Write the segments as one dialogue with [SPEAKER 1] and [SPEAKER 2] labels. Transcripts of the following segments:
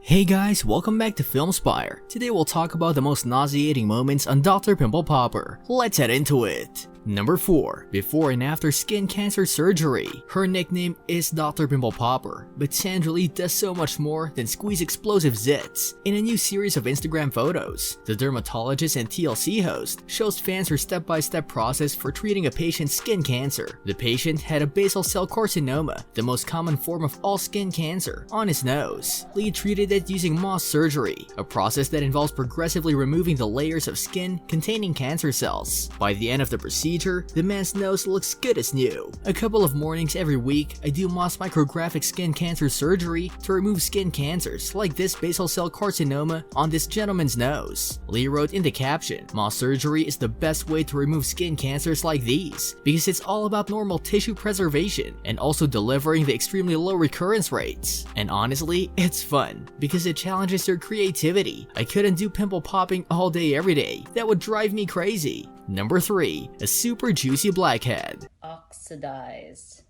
[SPEAKER 1] Hey guys, welcome back to Film Spire. Today we'll talk about the most nauseating moments on Dr. Pimple Popper. Let's head into it. Number 4. Before and after skin cancer surgery. Her nickname is Dr. Pimple Popper, but Sandra Lee does so much more than squeeze explosive zits. In a new series of Instagram photos, the dermatologist and TLC host shows fans her step-by-step process for treating a patient's skin cancer. The patient had a basal cell carcinoma, the most common form of all skin cancer, on his nose. Lee treated it using Most surgery, a process that involves progressively removing the layers of skin containing cancer cells. By the end of the procedure, the man's nose looks good as new. A couple of mornings every week, I do Most micrographic skin cancer surgery to remove skin cancers like this basal cell carcinoma on this gentleman's nose. Lee wrote in the caption, "Most surgery is the best way to remove skin cancers like these because it's all about normal tissue preservation and also delivering the extremely low recurrence rates. And honestly, it's fun because it challenges your creativity. I couldn't do pimple popping all day every day. That would drive me crazy." Number 3. A super juicy blackhead.
[SPEAKER 2] Oxidized.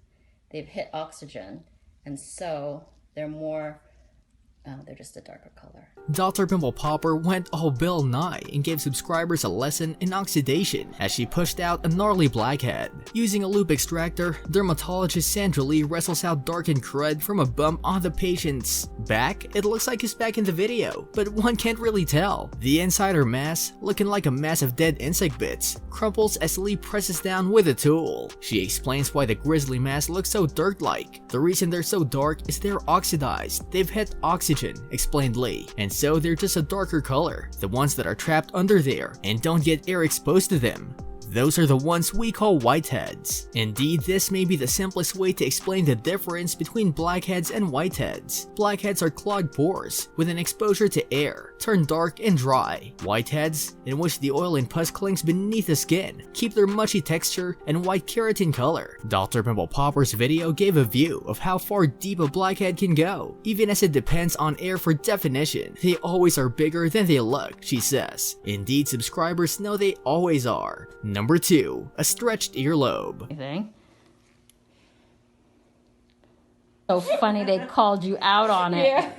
[SPEAKER 2] They've hit oxygen, and so they're just a darker color.
[SPEAKER 1] Dr. Pimple Popper went all Bill Nye and gave subscribers a lesson in oxidation as she pushed out a gnarly blackhead. Using a loop extractor, dermatologist Sandra Lee wrestles out darkened crud from a bump on the patient's back. It looks like his back in the video, but one can't really tell. The inside her mass, looking like a mass of dead insect bits, crumples as Lee presses down with a tool. She explains why the grisly mass looks so dirt-like. The reason they're so dark is they're oxidized. They've hit oxygen, explained Lee, and so they're just a darker color, the ones that are trapped under there and don't get air exposed to them. Those are the ones we call whiteheads. Indeed, this may be the simplest way to explain the difference between blackheads and whiteheads. Blackheads are clogged pores with an exposure to air, turn dark and dry. Whiteheads, in which the oil and pus clings beneath the skin, keep their mushy texture and white keratin color. Dr. Pimple Popper's video gave a view of how far deep a blackhead can go, even as it depends on air for definition. They always are bigger than they look, she says. Indeed, subscribers know they always are. Number 2. A stretched earlobe.
[SPEAKER 2] Anything? So funny they called you out on it.
[SPEAKER 3] Yeah.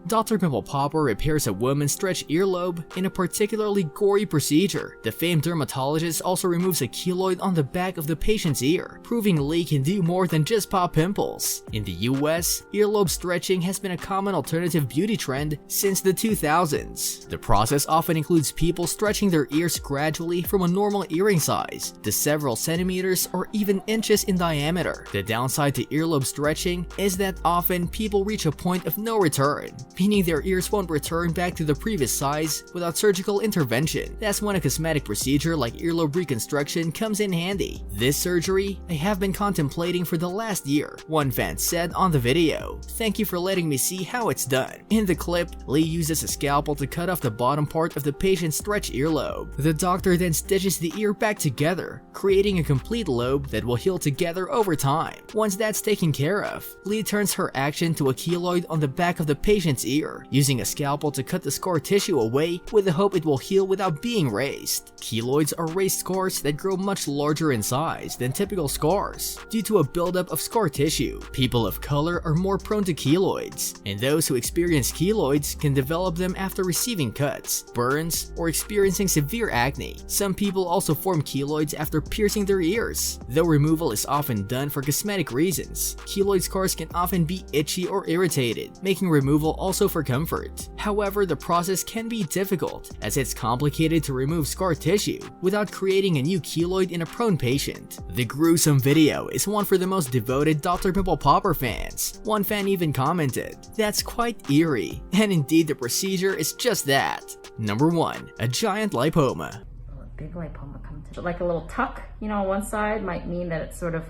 [SPEAKER 1] Dr. Pimple Popper repairs a woman's stretched earlobe in a particularly gory procedure. The famed dermatologist also removes a keloid on the back of the patient's ear, proving Lee can do more than just pop pimples. In the US, earlobe stretching has been a common alternative beauty trend since the 2000s. The process often includes people stretching their ears gradually from a normal earring size to several centimeters or even inches in diameter. The downside to earlobe stretching is that often people reach a point of no return, meaning their ears won't return back to the previous size without surgical intervention. That's when a cosmetic procedure like earlobe reconstruction comes in handy. "This surgery I have been contemplating for the last year," one fan said on the video. "Thank you for letting me see how it's done." In the clip, Lee uses a scalpel to cut off the bottom part of the patient's stretched earlobe. The doctor then stitches the ear back together, creating a complete lobe that will heal together over time. Once that's taken care of, Lee turns her action to a keloid on the back of the patient's ear, using a scalpel to cut the scar tissue away with the hope it will heal without being raised. Keloids are raised scars that grow much larger in size than typical scars due to a buildup of scar tissue. People of color are more prone to keloids, and those who experience keloids can develop them after receiving cuts, burns, or experiencing severe acne. Some people also form keloids after piercing their ears. Though removal is often done for cosmetic reasons, keloid scars can often be itchy or irritated, making removal also for comfort. However, the process can be difficult as it's complicated to remove scar tissue without creating a new keloid in a prone patient. The gruesome video is one for the most devoted Dr. Pimple Popper fans. One fan even commented, "That's quite eerie," and indeed the procedure is just that. Number 1. A giant lipoma.
[SPEAKER 2] A big lipoma comes to like a little tuck, on one side might mean that it's sort of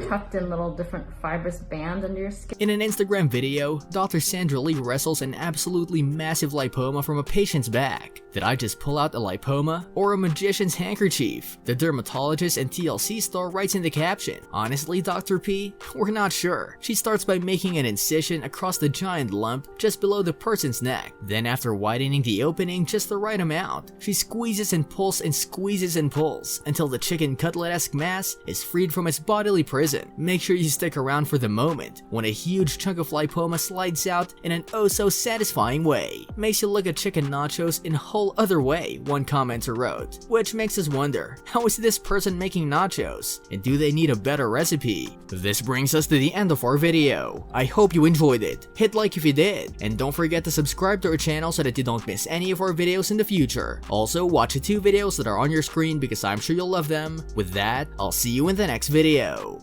[SPEAKER 2] tucked in little different fibrous bands under your skin.
[SPEAKER 1] In an Instagram video, Dr. Sandra Lee wrestles an absolutely massive lipoma from a patient's back. Did I just pull out a lipoma or a magician's handkerchief? The dermatologist and TLC star writes in the caption, "Honestly, Dr. P, we're not sure." She starts by making an incision across the giant lump just below the person's neck. Then after widening the opening just the right amount, she squeezes and pulls and squeezes and pulls until the chicken cutlet-esque mass is freed from its bodily prison. prison. Make sure you stick around for the moment when a huge chunk of lipoma slides out in an oh so satisfying way. Makes you look at chicken nachos in a whole other way, one commenter wrote. Which makes us wonder, how is this person making nachos? And do they need a better recipe? This brings us to the end of our video. I hope you enjoyed it. Hit like if you did, and don't forget to subscribe to our channel so that you don't miss any of our videos in the future. Also, watch the 2 videos that are on your screen because I'm sure you'll love them. With that, I'll see you in the next video.